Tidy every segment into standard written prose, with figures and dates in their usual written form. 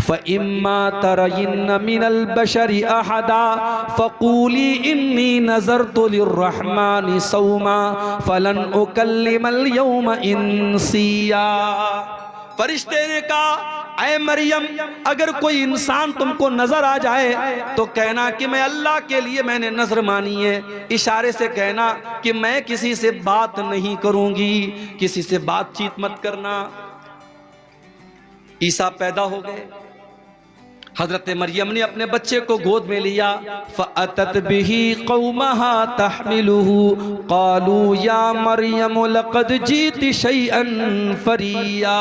फ़इम्मा तरयिन्न मिनल बशरि अहदा फ़क़ूली इन्नी नज़रतु लिर्रहमानि सौमा फ़लन उकल्लिमल यौम इंसिया। फरिश्ते ने कहा, ऐ मरियम, अगर कोई इंसान तुमको नजर आ जाए तो कहना कि मैं अल्लाह के लिए मैंने नजर मानी है। इशारे से कहना कि मैं किसी से बात नहीं करूंगी, किसी से बातचीत मत करना। ईसा पैदा हो गए। हजरत मरियम ने अपने बच्चे को गोद में लिया। फ़अतत बिही क़ौमहा तहमिलुहु क़ालू या मरियम लक़द जीति शैअन फ़रिया।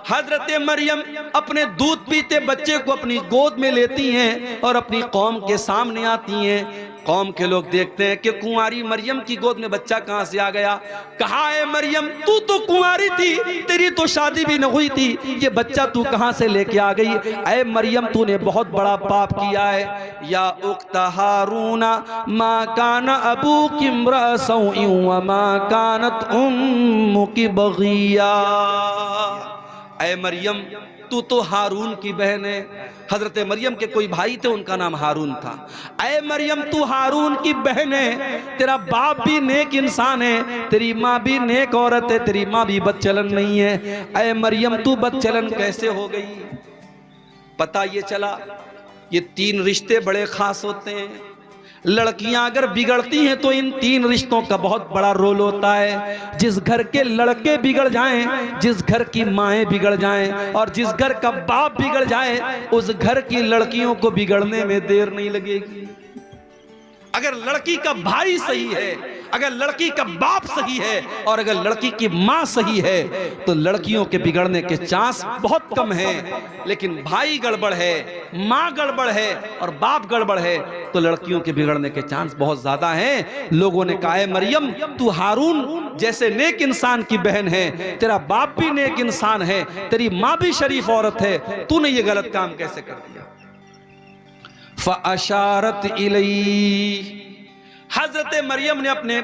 हजरत मरियम अपने दूध पीते बच्चे को अपनी गोद में लेती हैं और अपनी कौम के सामने आती हैं। कौम के लोग देखते हैं कि कुंवारी मरियम की गोद में बच्चा कहां से आ गया। कहा, है मरियम, तू तो कुंवारी थी, तेरी तो शादी भी न हुई थी, ये बच्चा तू कहां से लेके आ गई। ऐ मरियम, तूने बहुत बड़ा पाप किया है। या उख्ता हारूना मा काना अबूकी इम्रा सौइन व मा कानत उम्मुकी बगिया। ऐ मरियम, तू तो हारून की बहन है। हजरत मरियम के कोई भाई थे, उनका नाम हारून था। ऐ मरियम, तू हारून की बहन है, तेरा बाप भी नेक इंसान है, तेरी माँ भी नेक औरत है, तेरी माँ भी बदचलन नहीं है। ऐ मरियम, तू बदचलन कैसे हो गई। पता ये चला, ये 3 रिश्ते बड़े खास होते हैं। लड़कियां अगर बिगड़ती हैं तो इन 3 रिश्तों का बहुत बड़ा रोल होता है। जिस घर के लड़के बिगड़ जाएं, जिस घर की माएँ बिगड़ जाएं और जिस घर का बाप बिगड़ जाए, उस घर की लड़कियों को बिगड़ने में देर नहीं लगेगी। अगर लड़की का भाई सही है, अगर लड़की का बाप सही है और अगर लड़की की माँ सही है तो लड़कियों के बिगड़ने के चांस बहुत कम हैं। लेकिन भाई गड़बड़ है, माँ गड़बड़ है और बाप गड़बड़ है तो लड़कियों के बिगड़ने के चांस बहुत ज्यादा हैं। लोगों ने कहा, मरियम, तू हारून जैसे नेक इंसान की बहन है, तेरा बाप भी नेक इंसान है, तेरी माँ भी शरीफ औरत है, तूने ये गलत काम कैसे कर दिया। फ़अशारत इलैहि, हजरत मरियम ने अपने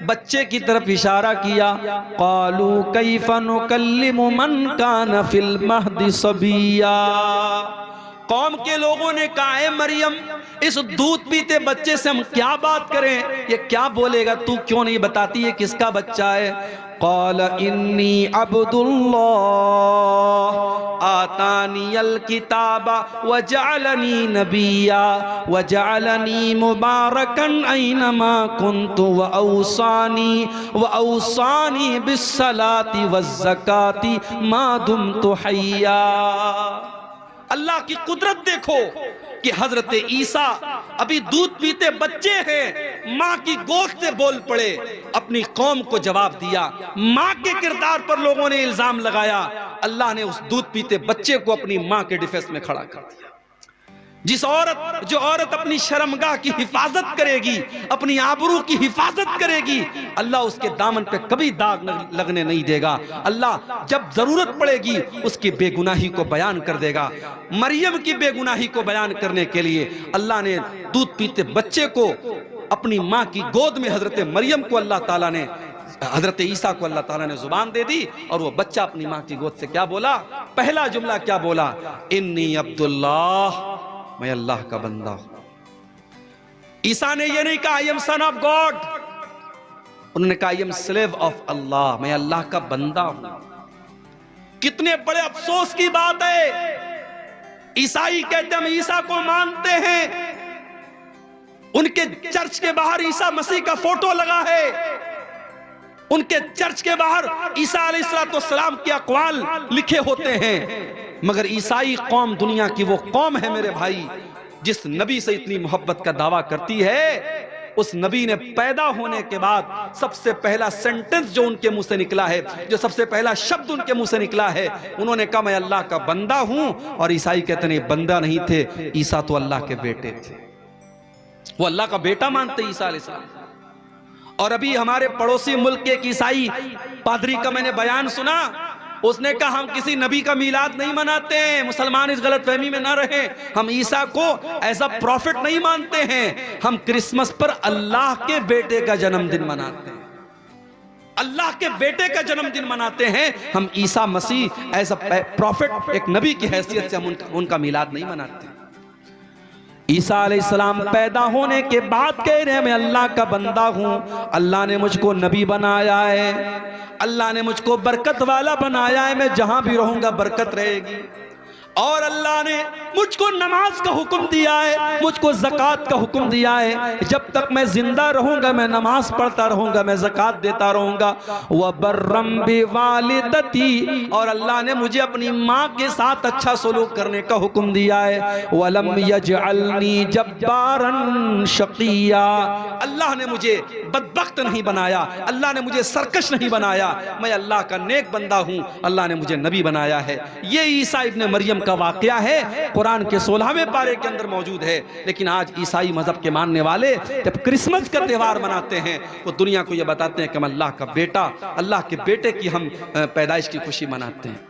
बच्चे की तरफ इशारा किया। क़ालू कैफ़ नुकल्लिमु मन कान फिल महदि सबिया। कौम के लोगों ने कहा, है मरियम, इस दूध पीते बच्चे से हम क्या बात करें, ये क्या बोलेगा, तू क्यों नहीं बताती है किसका बच्चा है। क़ाल इन्नी अब्दुल्लाह आतानियल किताबा व जअलनी नबिया व जअलनी मुबारकन ऐनमा कुन्तु व औसानी बिस्सलाति वज़्ज़काति मा दुम्तु हय्या। अल्लाह की कुदरत देखो कि हजरत ईसा अभी दूध पीते बच्चे हैं, माँ की गोद से बोल पड़े, अपनी कौम को जवाब दिया। माँ के किरदार पर लोगों ने इल्जाम लगाया, अल्लाह ने उस दूध पीते बच्चे को अपनी माँ के डिफेंस में खड़ा कर दिया। जो औरत अपनी शर्मगाह की हिफाजत करेगी, अपनी आबरू की हिफाजत करेगी, अल्लाह उसके दामन पे कभी दाग लगने नहीं देगा। अल्लाह जब जरूरत पड़ेगी उसकी बेगुनाही को बयान कर देगा। मरियम की बेगुनाही को बयान करने के लिए अल्लाह ने दूध पीते बच्चे को अपनी माँ की गोद में हजरत मरियम को अल्लाह ताला ने, हजरत ईसा को अल्लाह ताला ने जुबान दे दी और वो बच्चा अपनी माँ की गोद से क्या बोला, पहला जुमला क्या बोला, इन्नी अब्दुल्लाह, मैं अल्लाह का बंदा हूं। ईसा ने यह नहीं कहा I am son of God, उन्होंने कहा आई एम स्लेव ऑफ अल्लाह, मैं अल्लाह का बंदा हूं। कितने बड़े अफसोस की बात है। ईसाई कहते हम ईसा को मानते हैं, उनके चर्च के बाहर ईसा मसीह का फोटो लगा है, उनके चर्च के बाहर ईसा अलैहिस्सलाम के अक़वाल लिखे होते हैं। मगर ईसाई कौम दुनिया की वो कौम है मेरे भाई, जिस नबी से इतनी मोहब्बत का दावा करती है, उस नबी ने पैदा होने के बाद सबसे पहला सेंटेंस जो उनके मुंह से निकला है, जो सबसे पहला शब्द उनके मुंह से निकला है, उन्होंने कहा मैं अल्लाह का बंदा हूं। और ईसाई कहते नहीं, बंदा नहीं थे, ईसा तो अल्लाह के बेटे थे, वो अल्लाह का बेटा मानते ईसा अलैहिस्सलाम। और अभी हमारे पड़ोसी मुल्क के एक ईसाई पादरी का मैंने बयान सुना, उसने कहा हम किसी नबी का मीलाद नहीं मनाते हैं, मुसलमान इस गलतफहमी में ना रहे, हम ईसा को एज अ प्रॉफिट नहीं मानते हैं, हम क्रिसमस पर अल्लाह के बेटे का जन्मदिन मनाते हैं। अल्लाह के बेटे का जन्मदिन मनाते हैं। हम Isa Masih as a profit, एक नबी की हैसियत से हम उनका मिलाद नहीं मनाते। ईसा अलैहिस्सलाम पैदा होने के बाद कह रहे हैं मैं अल्लाह का बंदा हूं, अल्लाह ने मुझको नबी बनाया है, अल्लाह ने मुझको बरकत वाला बनाया है, मैं जहां भी रहूंगा बरकत रहेगी। और अल्लाह ने मुझको नमाज का हुक्म दिया है, मुझको ज़कात का हुक्म दिया है। जब तक मैं जिंदा रहूंगा मैं नमाज पढ़ता रहूंगा, मैं ज़कात देता रहूंगा। व बर्रम बिवालिदती, और अल्लाह ने मुझे अपनी माँ के साथ अच्छा सलूक करने का हुक्म दिया है। वलम यजअलनी जब्बारन शकिया, अल्लाह ने मुझे बदबख्त नहीं बनाया, अल्लाह ने मुझे सरकश नहीं बनाया, मैं अल्लाह का नेक बंदा हूँ, अल्लाह ने मुझे नबी बनाया है। ये ईसा इब्न मरियम का वाकया है, कुरान के 16वें पारे के अंदर मौजूद है। लेकिन आज ईसाई मजहब के मानने वाले जब क्रिसमस का त्यौहार मनाते हैं वो दुनिया को ये बताते हैं कि हम अल्लाह का बेटा, अल्लाह के बेटे की हम पैदाइश की खुशी मनाते हैं।